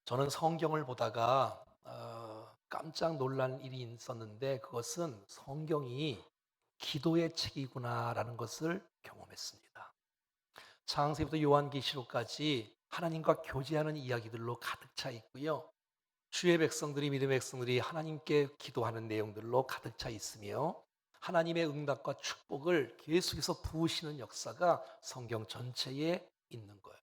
저는 성경을 보다가 깜짝 놀란 일이 있었는데, 그것은 성경이 기도의 책이구나라는 것을 경험했습니다. 창세기부터 요한계시록까지 하나님과 교제하는 이야기들로 가득 차 있고요. 주의 백성들이, 믿음의 백성들이 하나님께 기도하는 내용들로 가득 차 있으며, 하나님의 응답과 축복을 계속해서 부으시는 역사가 성경 전체에 있는 거예요.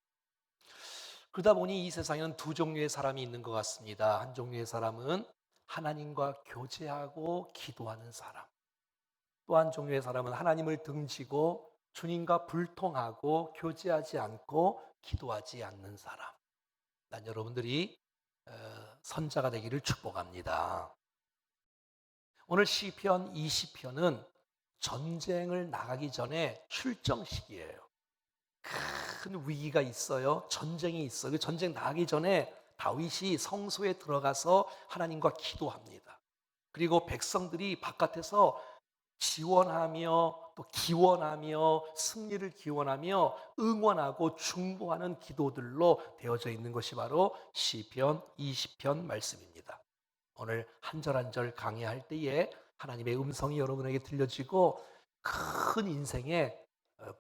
그러다 보니 이 세상에는 두 종류의 사람이 있는 것 같습니다. 한 종류의 사람은 하나님과 교제하고 기도하는 사람. 또 한 종류의 사람은 하나님을 등지고 주님과 불통하고 교제하지 않고 기도하지 않는 사람. 난 여러분들이 선자가 되기를 축복합니다. 오늘 시편 20편은 전쟁을 나가기 전에 출정식이에요. 큰 위기가 있어요. 전쟁이 있어요. 그 전쟁 나가기 전에 다윗이 성소에 들어가서 하나님과 기도합니다. 그리고 백성들이 바깥에서 지원하며 또 기원하며 승리를 기원하며 응원하고 중보하는 기도들로 되어져 있는 것이 바로 시편 20편 말씀입니다. 오늘 한 절 한 절 강의할 때에 하나님의 음성이 여러분에게 들려지고 큰 인생의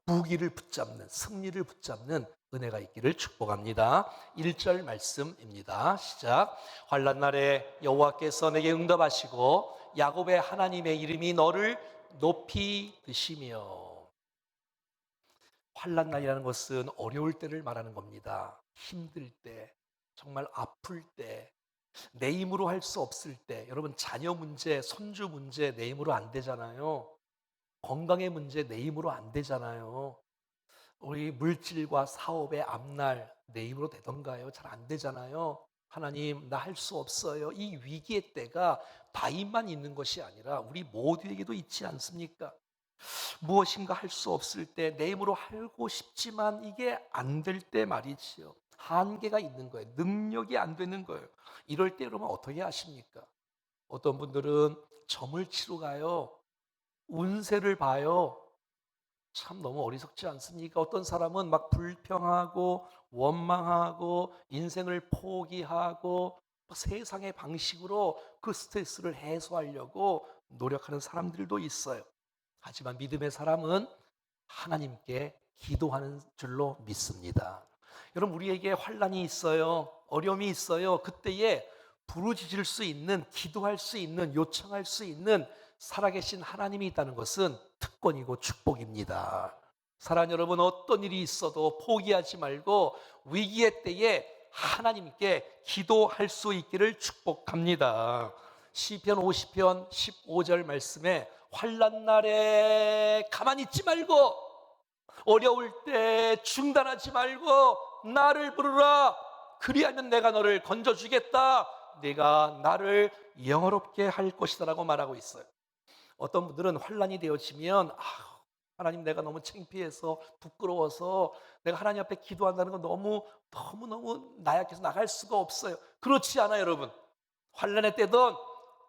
무기를 붙잡는, 승리를 붙잡는 은혜가 있기를 축복합니다. 1절 말씀입니다. 시작. 환난 날에 여호와께서 내게 응답하시고 야곱의 하나님의 이름이 너를 높이 드시며. 환난 날이라는 것은 어려울 때를 말하는 겁니다. 힘들 때, 정말 아플 때, 내 힘으로 할 수 없을 때. 여러분, 자녀 문제, 손주 문제 내 힘으로 안 되잖아요. 건강의 문제 내 힘으로 안 되잖아요. 우리 물질과 사업의 앞날 내 힘으로 되던가요? 잘 안 되잖아요. 하나님, 나 할 수 없어요. 이 위기의 때가 다윗만 있는 것이 아니라 우리 모두에게도 있지 않습니까? 무엇인가 할 수 없을 때, 내 힘으로 하고 싶지만 이게 안 될 때 말이지요. 한계가 있는 거예요. 능력이 안 되는 거예요. 이럴 때 여러분 어떻게 하십니까? 어떤 분들은 점을 치러 가요. 운세를 봐요. 참 너무 어리석지 않습니까? 어떤 사람은 막 불평하고 원망하고 인생을 포기하고 세상의 방식으로 그 스트레스를 해소하려고 노력하는 사람들도 있어요. 하지만 믿음의 사람은 하나님께 기도하는 줄로 믿습니다. 여러분, 우리에게 환난이 있어요. 어려움이 있어요. 그때에 부르짖을 수 있는, 기도할 수 있는, 요청할 수 있는 살아계신 하나님이 있다는 것은 특권이고 축복입니다. 사랑하는 여러분, 어떤 일이 있어도 포기하지 말고 위기의 때에 하나님께 기도할 수 있기를 축복합니다. 시편 50편 15절 말씀에 환난 날에 가만히 있지 말고, 어려울 때 중단하지 말고 나를 부르라. 그리하면 내가 너를 건져주겠다. 내가 나를 영화롭게 할 것이다 라고 말하고 있어요. 어떤 분들은 환난이 되어지면 하나님, 내가 너무 창피해서 부끄러워서 내가 하나님 앞에 기도한다는 건 너무 나약해서 나갈 수가 없어요. 그렇지 않아요, 여러분. 환난의 때든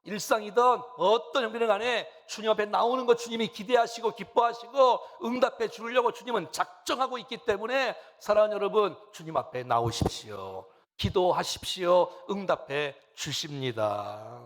일상이든 어떤 형편에 간에 주님 앞에 나오는 것 주님이 기대하시고 기뻐하시고 응답해 주려고 주님은 작정하고 있기 때문에 사랑하는 여러분, 주님 앞에 나오십시오. 기도하십시오. 응답해 주십니다.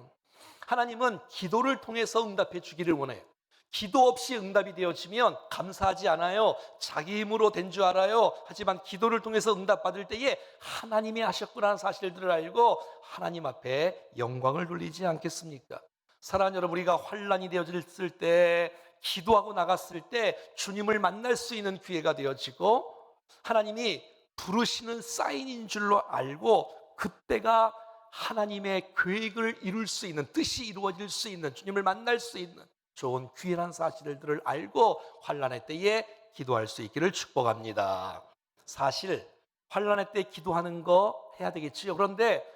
하나님은 기도를 통해서 응답해 주기를 원해요. 기도 없이 응답이 되어지면 감사하지 않아요. 자기 힘으로 된 줄 알아요. 하지만 기도를 통해서 응답받을 때에 하나님이 하셨구나 하는 사실들을 알고 하나님 앞에 영광을 돌리지 않겠습니까? 사랑하는 여러분, 우리가 환난이 되어졌을 때, 기도하고 나갔을 때 주님을 만날 수 있는 기회가 되어지고 하나님이 부르시는 사인인 줄로 알고 그때가 하나님의 계획을 이룰 수 있는, 뜻이 이루어질 수 있는, 주님을 만날 수 있는 좋은 귀한 사실들을 알고 환난의 때에 기도할 수 있기를 축복합니다. 사실 환난의 때 기도하는 거 해야 되겠지요. 그런데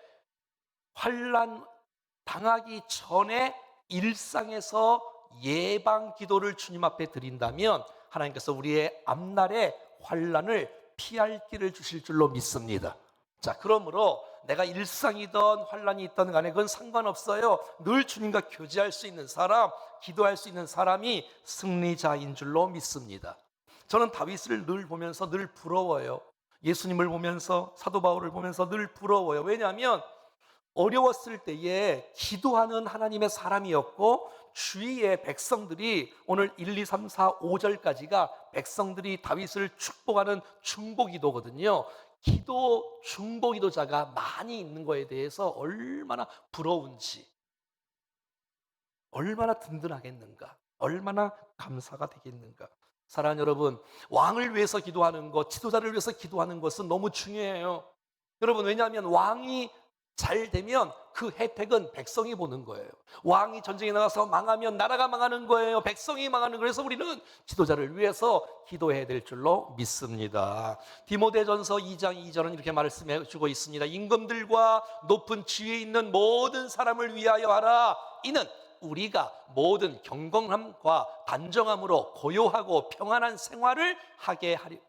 환난 당하기 전에 일상에서 예방 기도를 주님 앞에 드린다면 하나님께서 우리의 앞날의 환난을 피할 길을 주실 줄로 믿습니다. 자, 그러므로 내가 일상이든 환난이 있든 간에 그건 상관없어요. 늘 주님과 교제할 수 있는 사람, 기도할 수 있는 사람이 승리자인 줄로 믿습니다. 저는 다윗을 늘 보면서 늘 부러워요. 예수님을 보면서, 사도 바울을 보면서 늘 부러워요. 왜냐하면 어려웠을 때에 기도하는 하나님의 사람이었고, 주위의 백성들이 오늘 1, 2, 3, 4, 5절까지가 백성들이 다윗을 축복하는 중보기도거든요. 기도 중보기도자가 많이 있는 거에 대해서 얼마나 부러운지, 얼마나 든든하겠는가, 얼마나 감사가 되겠는가. 사랑하는 여러분, 왕을 위해서 기도하는 것, 지도자를 위해서 기도하는 것은 너무 중요해요. 여러분, 왜냐하면 왕이 잘 되면 그 혜택은 백성이 보는 거예요. 왕이 전쟁에 나가서 망하면 나라가 망하는 거예요. 백성이 망하는 거예요. 그래서 우리는 지도자를 위해서 기도해야 될 줄로 믿습니다. 디모데전서 2장 2절은 이렇게 말씀해 주고 있습니다. 임금들과 높은 지위에 있는 모든 사람을 위하여 하라. 이는 우리가 모든 경건함과 단정함으로 고요하고 평안한 생활을 하게 하리.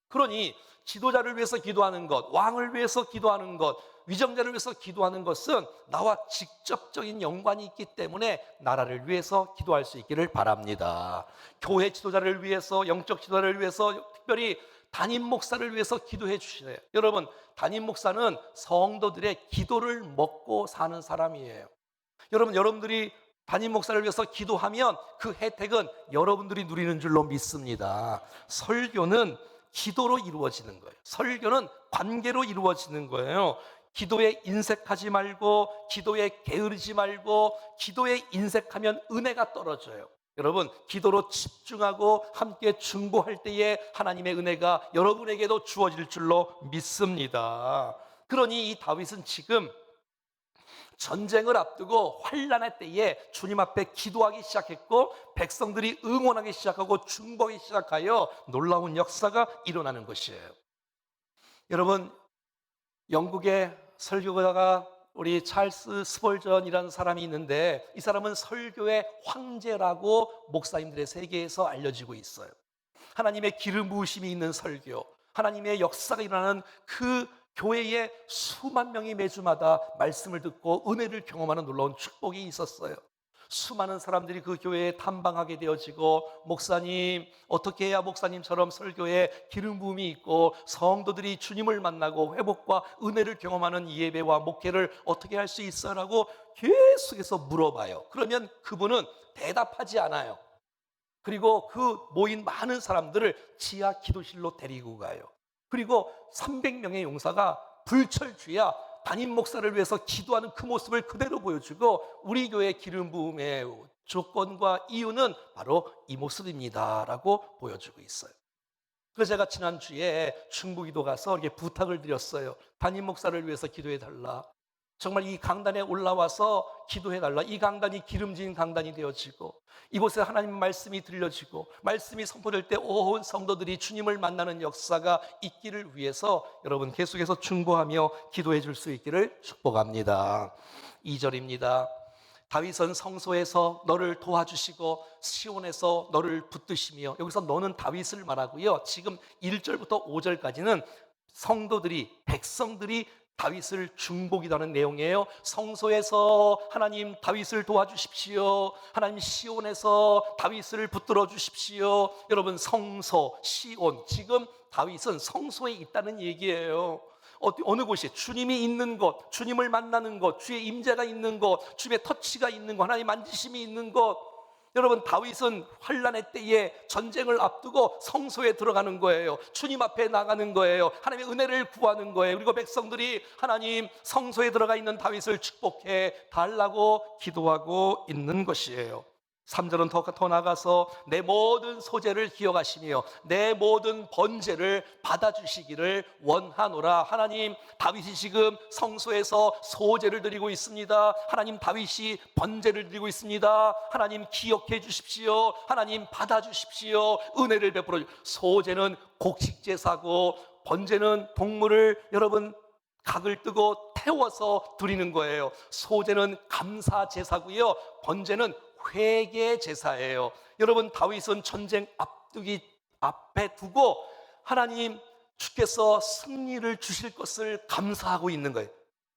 그러니 지도자를 위해서 기도하는 것, 왕을 위해서 기도하는 것, 위정자를 위해서 기도하는 것은 나와 직접적인 연관이 있기 때문에 나라를 위해서 기도할 수 있기를 바랍니다. 교회 지도자를 위해서, 영적 지도자를 위해서, 특별히 담임 목사를 위해서 기도해 주시래요. 여러분, 담임 목사는 성도들의 기도를 먹고 사는 사람이에요. 여러분들이 담임 목사를 위해서 기도하면 그 혜택은 여러분들이 누리는 줄로 믿습니다. 설교는 기도로 이루어지는 거예요. 설교는 관계로 이루어지는 거예요. 기도에 인색하지 말고, 기도에 게으르지 말고, 기도에 인색하면 은혜가 떨어져요. 여러분, 기도로 집중하고 함께 중보할 때에 하나님의 은혜가 여러분에게도 주어질 줄로 믿습니다. 그러니 이 다윗은 지금 전쟁을 앞두고 환난의 때에 주님 앞에 기도하기 시작했고, 백성들이 응원하기 시작하고 중보하기 시작하여 놀라운 역사가 일어나는 것이에요. 여러분, 영국의 설교가가 우리 찰스 스펄전이라는 사람이 있는데, 이 사람은 설교의 황제라고 목사님들의 세계에서 알려지고 있어요. 하나님의 기름 부으심이 있는 설교, 하나님의 역사가 일어나는 그 교회에 수만 명이 매주마다 말씀을 듣고 은혜를 경험하는 놀라운 축복이 있었어요. 수많은 사람들이 그 교회에 탐방하게 되어지고, 목사님, 어떻게 해야 목사님처럼 설교에 기름 부음이 있고 성도들이 주님을 만나고 회복과 은혜를 경험하는 예배와 목회를 어떻게 할 수 있어요? 라고 계속해서 물어봐요. 그러면 그분은 대답하지 않아요. 그리고 그 모인 많은 사람들을 지하 기도실로 데리고 가요. 그리고 300명의 용사가 불철주야 담임 목사를 위해서 기도하는 그 모습을 그대로 보여주고, 우리 교회 기름 부음의 조건과 이유는 바로 이 모습입니다 라고 보여주고 있어요. 그래서 제가 지난주에 충북기도 가서 이렇게 부탁을 드렸어요. 담임 목사를 위해서 기도해 달라. 정말 이 강단에 올라와서 기도해 달라. 이 강단이 기름진 강단이 되어지고, 이곳에 하나님 말씀이 들려지고 말씀이 선포될 때 온 성도들이 주님을 만나는 역사가 있기를 위해서 여러분 계속해서 충고하며 기도해 줄 수 있기를 축복합니다. 2절입니다. 다윗은 성소에서 너를 도와주시고 시온에서 너를 붙드시며, 여기서 너는 다윗을 말하고요. 지금 1절부터 5절까지는 성도들이, 백성들이 다윗을 중보기도하는 내용이에요. 성소에서 하나님 다윗을 도와주십시오. 하나님 시온에서 다윗을 붙들어 주십시오. 여러분, 성소, 시온, 지금 다윗은 성소에 있다는 얘기예요. 어느 곳이 주님이 있는 곳, 주님을 만나는 곳, 주의 임재가 있는 곳, 주의 터치가 있는 곳, 하나님 만지심이 있는 곳. 여러분, 다윗은 환난의 때에 전쟁을 앞두고 성소에 들어가는 거예요. 주님 앞에 나가는 거예요. 하나님의 은혜를 구하는 거예요. 그리고 백성들이 하나님 성소에 들어가 있는 다윗을 축복해 달라고 기도하고 있는 것이에요. 3절은 더 나가서 내 모든 소재를 기억하시며 내 모든 번제를 받아주시기를 원하노라. 하나님, 다윗이 지금 성소에서 소제를 드리고 있습니다. 하나님, 다윗이 번제를 드리고 있습니다. 하나님, 기억해 주십시오. 하나님, 받아주십시오. 은혜를 베풀어 주십시오. 소제는 곡식제사고 번제는 동물을 여러분 각을 뜨고 태워서 드리는 거예요. 소제는 감사 제사고요, 번제는 회개 제사예요. 여러분, 다윗은 전쟁 앞에 두고 하나님 주께서 승리를 주실 것을 감사하고 있는 거예요.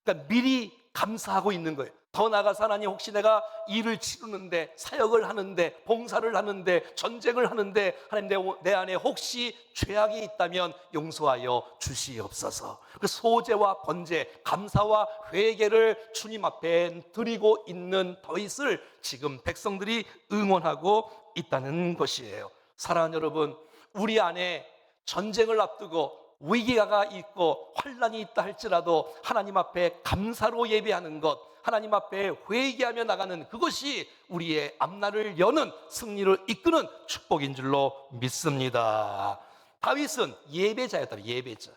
그러니까 미리 감사하고 있는 거예요. 더 나아가서 하나님, 혹시 내가 일을 치르는데, 사역을 하는데, 봉사를 하는데, 전쟁을 하는데 하나님, 내 안에 혹시 죄악이 있다면 용서하여 주시옵소서. 그 소제와 번제, 감사와 회개를 주님 앞에 드리고 있는 다윗을 지금 백성들이 응원하고 있다는 것이에요. 사랑하는 여러분, 우리 안에 전쟁을 앞두고 위기가 있고 환난이 있다 할지라도 하나님 앞에 감사로 예배하는 것, 하나님 앞에 회개하며 나가는 그것이 우리의 앞날을 여는, 승리를 이끄는 축복인 줄로 믿습니다. 다윗은 예배자였다. 예배자.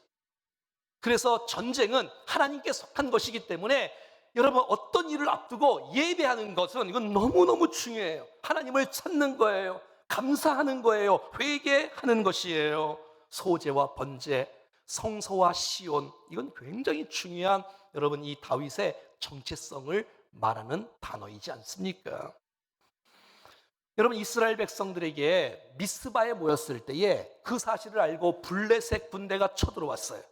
그래서 전쟁은 하나님께 속한 것이기 때문에 여러분, 어떤 일을 앞두고 예배하는 것은 이건 너무너무 중요해요. 하나님을 찾는 거예요. 감사하는 거예요. 회개하는 것이에요. 소제와 번제, 성소와 시온, 이건 굉장히 중요한, 여러분, 이 다윗의 정체성을 말하는 단어이지 않습니까? 여러분, 이스라엘 백성들에게 미스바에 모였을 때에 그 사실을 알고 블레셋 군대가 쳐들어왔어요.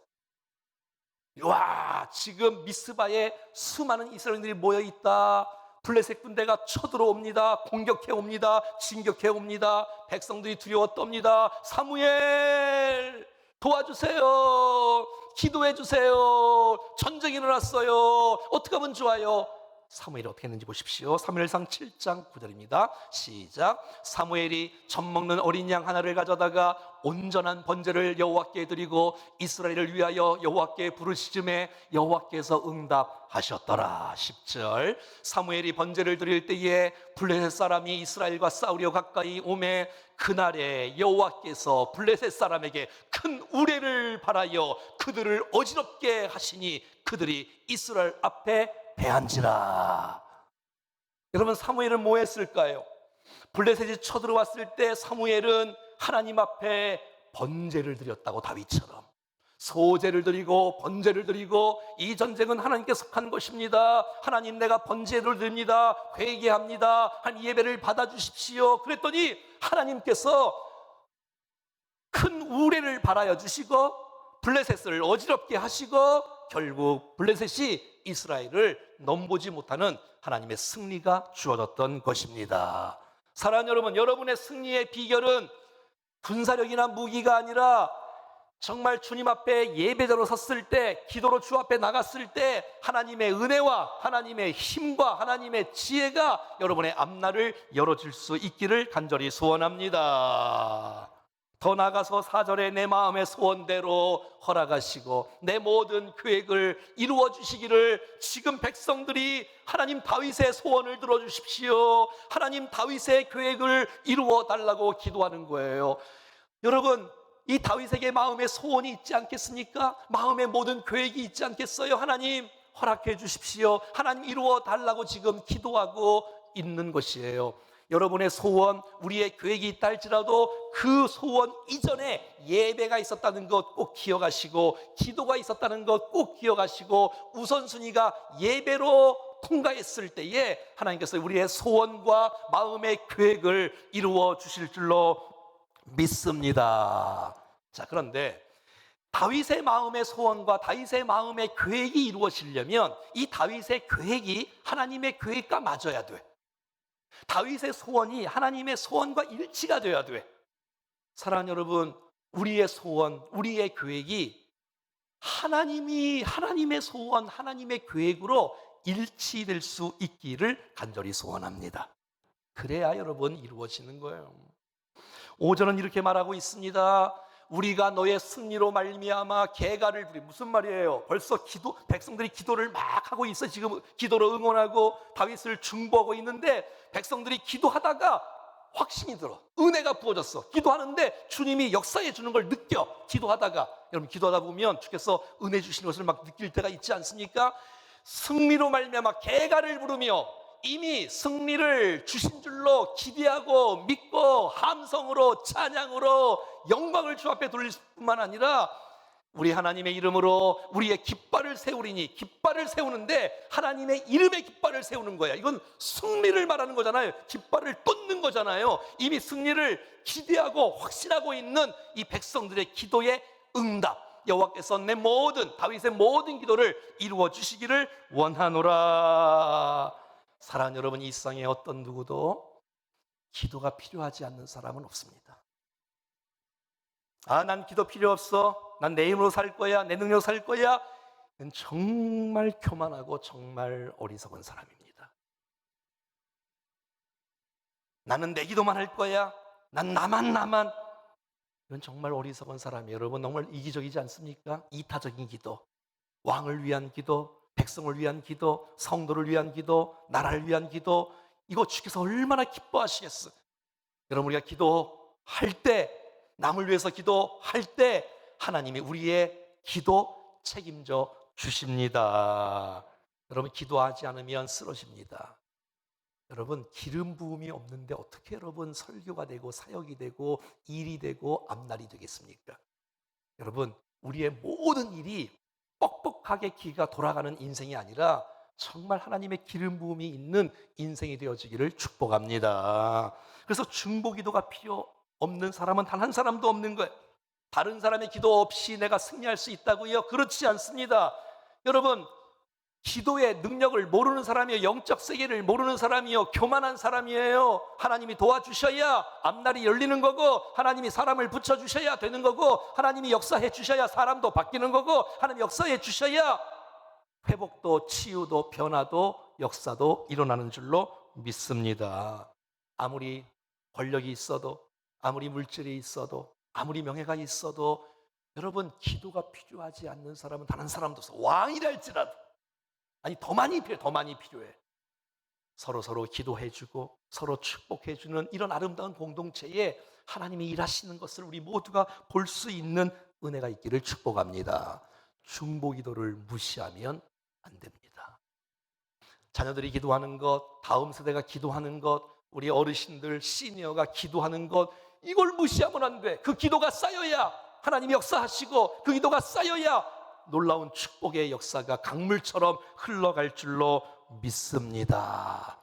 와, 지금 미스바에 수많은 이스라엘인들이 모여있다. 블레셋 군대가 쳐들어옵니다. 공격해 옵니다. 진격해 옵니다. 백성들이 두려워 떱니다. 사무엘 도와주세요. 기도해 주세요. 전쟁이 일어났어요. 어떻게 하면 좋아요? 사무엘이 어떻게 했는지 보십시오. 사무엘상 7장 9절입니다. 시작. 사무엘이 젖 먹는 어린 양 하나를 가져다가 온전한 번제를 여호와께 드리고 이스라엘을 위하여 여호와께 부르시즘에 여호와께서 응답하셨더라. 10절. 사무엘이 번제를 드릴 때에 블레셋 사람이 이스라엘과 싸우려 가까이 오매 그날에 여호와께서 블레셋 사람에게 큰 우레를 발하여 그들을 어지럽게 하시니 그들이 이스라엘 앞에 패한지라. 여러분, 사무엘은 뭐 했을까요? 블레셋이 쳐들어왔을 때 사무엘은 하나님 앞에 번제를 드렸다고, 다윗처럼 소제를 드리고 번제를 드리고, 이 전쟁은 하나님께 속한 것입니다. 하나님, 내가 번제를 드립니다. 회개합니다. 한 예배를 받아주십시오. 그랬더니 하나님께서 큰 우레를 발하여 주시고 블레셋을 어지럽게 하시고 결국 블레셋이 이스라엘을 넘보지 못하는 하나님의 승리가 주어졌던 것입니다. 사랑하는 여러분, 여러분의 승리의 비결은 군사력이나 무기가 아니라 정말 주님 앞에 예배자로 섰을 때, 기도로 주 앞에 나갔을 때 하나님의 은혜와 하나님의 힘과 하나님의 지혜가 여러분의 앞날을 열어줄 수 있기를 간절히 소원합니다. 더 나아가서 4절에 내 마음의 소원대로 허락하시고 내 모든 계획을 이루어 주시기를, 지금 백성들이 하나님 다윗의 소원을 들어주십시오. 하나님 다윗의 계획을 이루어 달라고 기도하는 거예요. 여러분, 이 다윗에게 마음의 소원이 있지 않겠습니까? 마음의 모든 계획이 있지 않겠어요? 하나님 허락해 주십시오. 하나님 이루어 달라고 지금 기도하고 있는 것이에요. 여러분의 소원, 우리의 계획이 있다 할지라도 그 소원 이전에 예배가 있었다는 것 꼭 기억하시고, 기도가 있었다는 것 꼭 기억하시고, 우선순위가 예배로 통과했을 때에 하나님께서 우리의 소원과 마음의 계획을 이루어 주실 줄로 믿습니다. 자, 그런데 다윗의 마음의 소원과 다윗의 마음의 계획이 이루어지려면 이 다윗의 계획이 하나님의 계획과 맞아야 돼. 다윗의 소원이 하나님의 소원과 일치가 돼야 돼. 사랑하는 여러분, 우리의 소원, 우리의 계획이 하나님의 소원, 하나님의 계획으로 일치될 수 있기를 간절히 소원합니다. 그래야 여러분 이루어지는 거예요. 5절은 이렇게 말하고 있습니다. 우리가 너의 승리로 말미암아 계가를 부리. 무슨 말이에요? 벌써 백성들이 기도를 막 하고 있어. 지금 기도로 응원하고 다윗을 중보하고 있는데 백성들이 기도하다가 확신이 들어. 은혜가 부어졌어. 기도하는데 주님이 역사해 주는 걸 느껴. 기도하다가, 여러분 기도하다 보면 주께서 은혜 주시는 것을 막 느낄 때가 있지 않습니까? 승리로 말미암아 계가를 부르며 이미 승리를 주신 줄로 기대하고 믿고 함성으로 찬양으로 영광을 주 앞에 돌릴 뿐만 아니라 우리 하나님의 이름으로 우리의 깃발을 세우리니, 깃발을 세우는데 하나님의 이름의 깃발을 세우는 거야. 이건 승리를 말하는 거잖아요. 깃발을 꽂는 거잖아요. 이미 승리를 기대하고 확신하고 있는 이 백성들의 기도의 응답, 여호와께서 다윗의 모든 기도를 이루어 주시기를 원하노라. 사랑하는 여러분, 이 세상에 어떤 누구도 기도가 필요하지 않는 사람은 없습니다. 난 기도 필요 없어, 난 내 힘으로 살 거야, 내 능력으로 살 거야, 이건 정말 교만하고 정말 어리석은 사람입니다. 나는 내 기도만 할 거야, 난 나만, 이건 정말 어리석은 사람이에요. 여러분, 정말 이기적이지 않습니까? 이타적인 기도, 왕을 위한 기도, 백성을 위한 기도, 성도를 위한 기도, 나라를 위한 기도, 이거 주께서 얼마나 기뻐하시겠어요. 여러분, 우리가 기도할 때, 남을 위해서 기도할 때 하나님이 우리의 기도 책임져 주십니다. 여러분, 기도하지 않으면 쓰러집니다. 여러분, 기름 부음이 없는데 어떻게 여러분 설교가 되고 사역이 되고 일이 되고 앞날이 되겠습니까? 여러분, 우리의 모든 일이 뻑뻑하게 기가 돌아가는 인생이 아니라 정말 하나님의 기름 부음이 있는 인생이 되어지기를 축복합니다. 그래서 중보기도가 필요 없는 사람은 단 한 사람도 없는 거예요. 다른 사람의 기도 없이 내가 승리할 수 있다고요? 그렇지 않습니다. 여러분, 기도의 능력을 모르는 사람이요, 영적 세계를 모르는 사람이요, 교만한 사람이에요. 하나님이 도와주셔야 앞날이 열리는 거고, 하나님이 사람을 붙여주셔야 되는 거고, 하나님이 역사해 주셔야 사람도 바뀌는 거고, 하나님이 역사해 주셔야 회복도 치유도 변화도 역사도 일어나는 줄로 믿습니다. 아무리 권력이 있어도, 아무리 물질이 있어도, 아무리 명예가 있어도 여러분, 기도가 필요하지 않는 사람은 단 한 사람도 없어. 왕이라 할지라도, 아니 더 많이 필요해. 서로 기도해주고 서로 축복해주는 이런 아름다운 공동체에 하나님이 일하시는 것을 우리 모두가 볼 수 있는 은혜가 있기를 축복합니다. 중보기도를 무시하면 안 됩니다. 자녀들이 기도하는 것, 다음 세대가 기도하는 것, 우리 어르신들, 시니어가 기도하는 것, 이걸 무시하면 안 돼. 그 기도가 쌓여야 하나님이 역사하시고, 그 기도가 쌓여야 놀라운 축복의 역사가 강물처럼 흘러갈 줄로 믿습니다.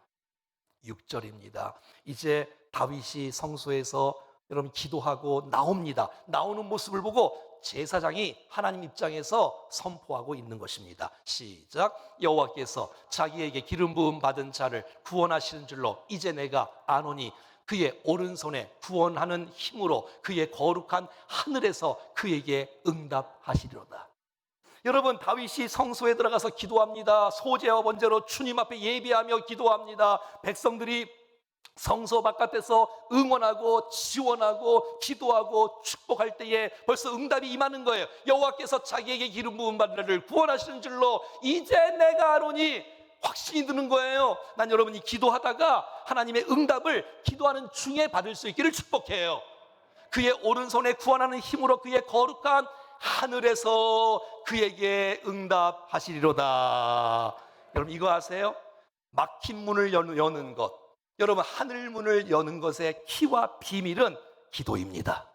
6절입니다. 이제 다윗이 성소에서 여러분 기도하고 나옵니다. 나오는 모습을 보고 제사장이 하나님 입장에서 선포하고 있는 것입니다. 시작. 여호와께서 자기에게 기름 부음 받은 자를 구원하시는 줄로 이제 내가 아노니 그의 오른손에 구원하는 힘으로 그의 거룩한 하늘에서 그에게 응답하시리로다. 여러분, 다윗이 성소에 들어가서 기도합니다. 소제와 번제로 주님 앞에 예배하며 기도합니다. 백성들이 성소 바깥에서 응원하고 지원하고 기도하고 축복할 때에 벌써 응답이 임하는 거예요. 여호와께서 자기에게 기름 부음 받은 자를 구원하시는 줄로 이제 내가 아노니, 확신이 드는 거예요. 난 여러분이 기도하다가 하나님의 응답을 기도하는 중에 받을 수 있기를 축복해요. 그의 오른손에 구원하는 힘으로 그의 거룩한 하늘에서 그에게 응답하시리로다. 여러분, 이거 아세요? 막힌 문을 여는 것, 여러분, 하늘 문을 여는 것의 키와 비밀은 기도입니다.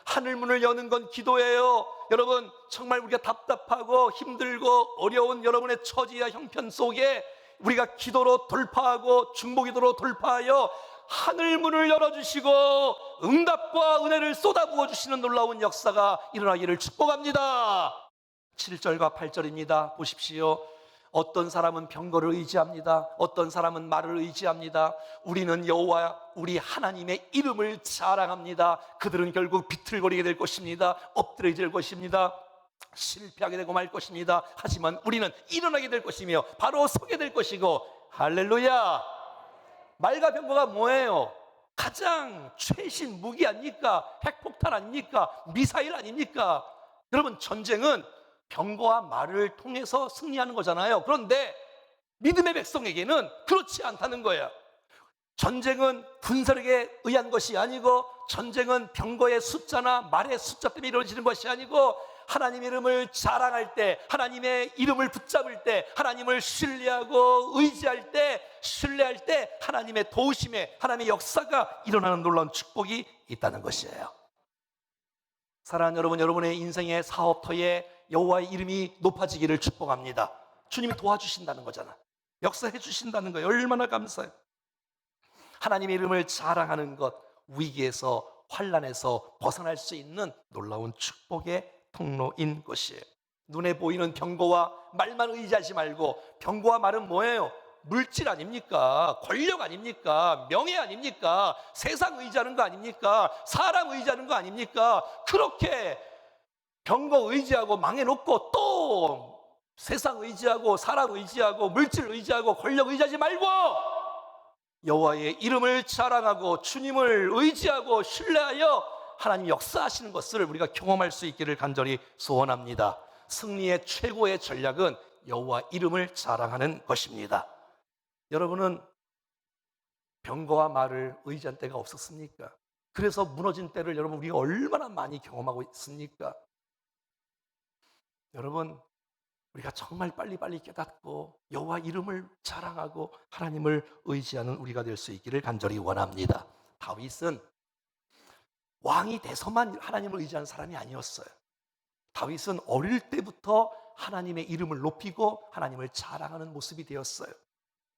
하늘 문을 여는 건 기도예요. 여러분, 정말 우리가 답답하고 힘들고 어려운 여러분의 처지와 형편 속에 우리가 기도로 돌파하고 중보기도로 돌파하여 하늘 문을 열어주시고 응답과 은혜를 쏟아부어 주시는 놀라운 역사가 일어나기를 축복합니다. 7절과 8절입니다. 보십시오. 어떤 사람은 병거를 의지합니다. 어떤 사람은 말을 의지합니다. 우리는 여호와 우리 하나님의 이름을 자랑합니다. 그들은 결국 비틀거리게 될 것입니다. 엎드려야 될 것입니다. 실패하게 되고 말 것입니다. 하지만 우리는 일어나게 될 것이며 바로 서게 될 것이고, 할렐루야. 말과 병거가 뭐예요? 가장 최신 무기 아닙니까? 핵폭탄 아닙니까? 미사일 아닙니까? 여러분, 전쟁은 병거와 말을 통해서 승리하는 거잖아요. 그런데 믿음의 백성에게는 그렇지 않다는 거예요. 전쟁은 군사력에 의한 것이 아니고, 전쟁은 병거의 숫자나 말의 숫자 때문에 이루어지는 것이 아니고, 하나님의 이름을 자랑할 때, 하나님의 이름을 붙잡을 때, 하나님을 신뢰하고 의지할 때, 신뢰할 때 하나님의 도우심에, 하나님의 역사가 일어나는 놀라운 축복이 있다는 것이에요. 사랑하는 여러분, 여러분의 인생의 사업터에 여호와의 이름이 높아지기를 축복합니다. 주님이 도와주신다는 거잖아. 역사해 주신다는 거예요. 얼마나 감사해요. 하나님의 이름을 자랑하는 것, 위기에서 환난에서 벗어날 수 있는 놀라운 축복의 통로인 것이에요. 눈에 보이는 병거와 말만 의지하지 말고, 병거와 말은 뭐예요? 물질 아닙니까? 권력 아닙니까? 명예 아닙니까? 세상 의지하는 거 아닙니까? 사람 의지하는 거 아닙니까? 그렇게 병거 의지하고 망해놓고 또 세상 의지하고 사람 의지하고 물질 의지하고 권력 의지하지 말고 여호와의 이름을 자랑하고 주님을 의지하고 신뢰하여 하나님 역사하시는 것을 우리가 경험할 수 있기를 간절히 소원합니다. 승리의 최고의 전략은 여호와 이름을 자랑하는 것입니다. 여러분은 병거와 말을 의지한 때가 없었습니까? 그래서 무너진 때를 여러분 우리가 얼마나 많이 경험하고 있습니까? 여러분, 우리가 정말 빨리빨리 깨닫고 여호와 이름을 자랑하고 하나님을 의지하는 우리가 될 수 있기를 간절히 원합니다. 다윗은 왕이 돼서만 하나님을 의지하는 사람이 아니었어요. 다윗은 어릴 때부터 하나님의 이름을 높이고 하나님을 자랑하는 모습이 되었어요.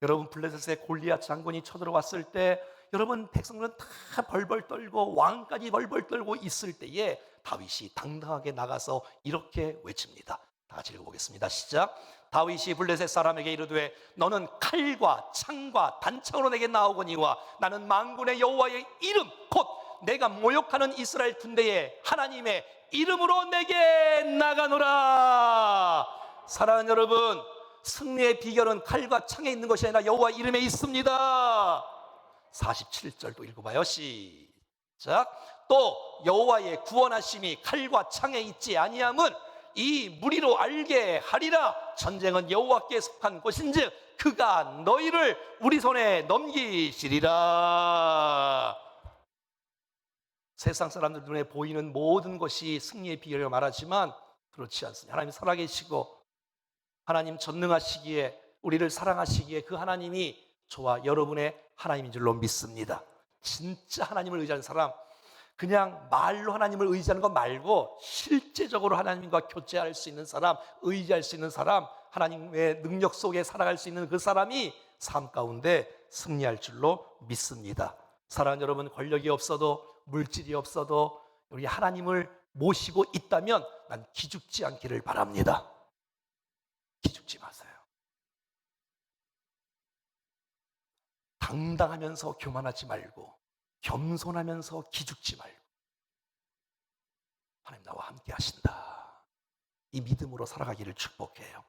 여러분, 블레셋의 골리앗 장군이 쳐들어왔을 때 여러분 백성들은 다 벌벌 떨고 왕까지 벌벌 떨고 있을 때에 다윗이 당당하게 나가서 이렇게 외칩니다. 다 같이 읽어보겠습니다. 시작. 다윗이 블레셋 사람에게 이르되 너는 칼과 창과 단창으로 내게 나오거니와 나는 만군의 여호와의 이름 곧 내가 모욕하는 이스라엘 군대의 하나님의 이름으로 내게 나가노라. 사랑하는 여러분, 승리의 비결은 칼과 창에 있는 것이 아니라 여호와 이름에 있습니다. 47절도 읽어봐요. 시작. 또 여호와의 구원하심이 칼과 창에 있지 아니함은 이 무리로 알게 하리라. 전쟁은 여호와께 속한 것인즉 그가 너희를 우리 손에 넘기시리라. 세상 사람들 눈에 보이는 모든 것이 승리의 비결이라고 말하지만 그렇지 않습니다. 하나님 살아계시고 하나님 전능하시기에 우리를 사랑하시기에 그 하나님이 저와 여러분의 하나님인 줄로 믿습니다. 진짜 하나님을 의지하는 사람, 그냥 말로 하나님을 의지하는 것 말고 실제적으로 하나님과 교제할 수 있는 사람, 의지할 수 있는 사람, 하나님의 능력 속에 살아갈 수 있는 그 사람이 삶 가운데 승리할 줄로 믿습니다. 사랑하는 여러분, 권력이 없어도 물질이 없어도 우리 하나님을 모시고 있다면 난 기죽지 않기를 바랍니다. 기죽지 마세요. 당당하면서 교만하지 말고 겸손하면서 기죽지 말고 하나님 나와 함께 하신다. 이 믿음으로 살아가기를 축복해요.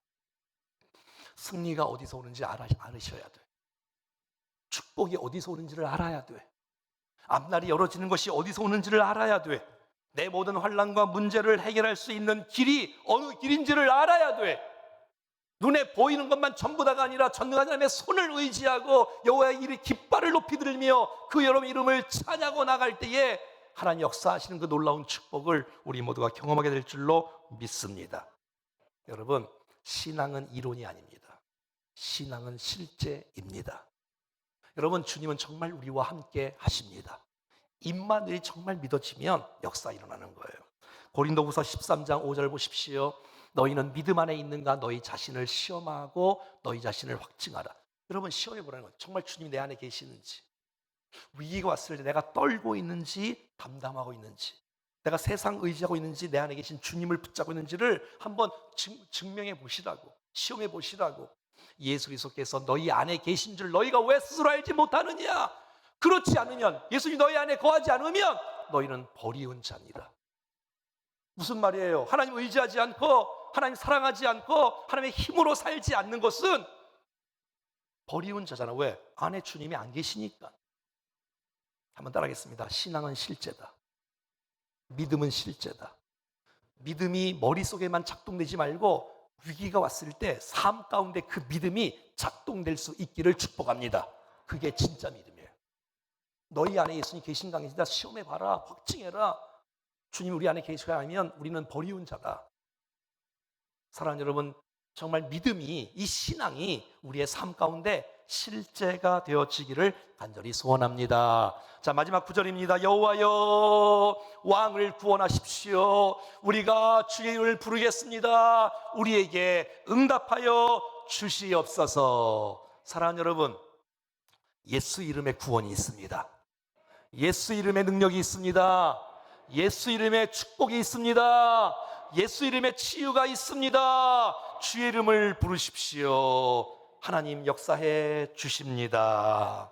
승리가 어디서 오는지 알으셔야 돼. 축복이 어디서 오는지를 알아야 돼. 앞날이 열어지는 것이 어디서 오는지를 알아야 돼. 내 모든 환난과 문제를 해결할 수 있는 길이 어느 길인지를 알아야 돼. 눈에 보이는 것만 전부 다가 아니라 전능한 하나님의 손을 의지하고 여호와의 이름 깃발을 높이 들며 그 여러분 이름을 찬양하고 나갈 때에 하나님 역사하시는 그 놀라운 축복을 우리 모두가 경험하게 될 줄로 믿습니다. 여러분, 신앙은 이론이 아닙니다. 신앙은 실제입니다. 여러분, 주님은 정말 우리와 함께 하십니다. 입만이 정말 믿어지면 역사 일어나는 거예요. 고린도후서 13장 5절 보십시오. 너희는 믿음 안에 있는가 너희 자신을 시험하고 너희 자신을 확증하라. 여러분, 시험해 보라는 건 정말 주님이 내 안에 계시는지, 위기가 왔을 때 내가 떨고 있는지 담담하고 있는지, 내가 세상 의지하고 있는지 내 안에 계신 주님을 붙잡고 있는지를 한번 증명해 보시라고, 시험해 보시라고. 예수 그리스도께서 너희 안에 계신 줄 너희가 왜 스스로 알지 못하느냐? 그렇지 않으면, 예수님이 너희 안에 거하지 않으면 너희는 버리운 자니라. 무슨 말이에요? 하나님 의지하지 않고 하나님 사랑하지 않고 하나님의 힘으로 살지 않는 것은 버리운 자잖아. 왜? 안에 주님이 안 계시니까. 한번 따라하겠습니다. 신앙은 실제다. 믿음은 실제다. 믿음이 머릿속에만 작동되지 말고 위기가 왔을 때 삶 가운데 그 믿음이 작동될 수 있기를 축복합니다. 그게 진짜 믿음이에요. 너희 안에 예수님이 계신가 안 계신가 시험해봐라. 확증해라. 주님 우리 안에 계시가 아니면 우리는 버리운 자다. 사랑하는 여러분, 정말 믿음이, 이 신앙이 우리의 삶 가운데 실제가 되어지기를 간절히 소원합니다. 자, 마지막 구절입니다. 여호와여 왕을 구원하십시오. 우리가 주의 이름을 부르겠습니다. 우리에게 응답하여 주시옵소서. 사랑하는 여러분, 예수 이름에 구원이 있습니다. 예수 이름에 능력이 있습니다. 예수 이름에 축복이 있습니다. 예수 이름에 치유가 있습니다. 주의 이름을 부르십시오. 하나님 역사해 주십니다.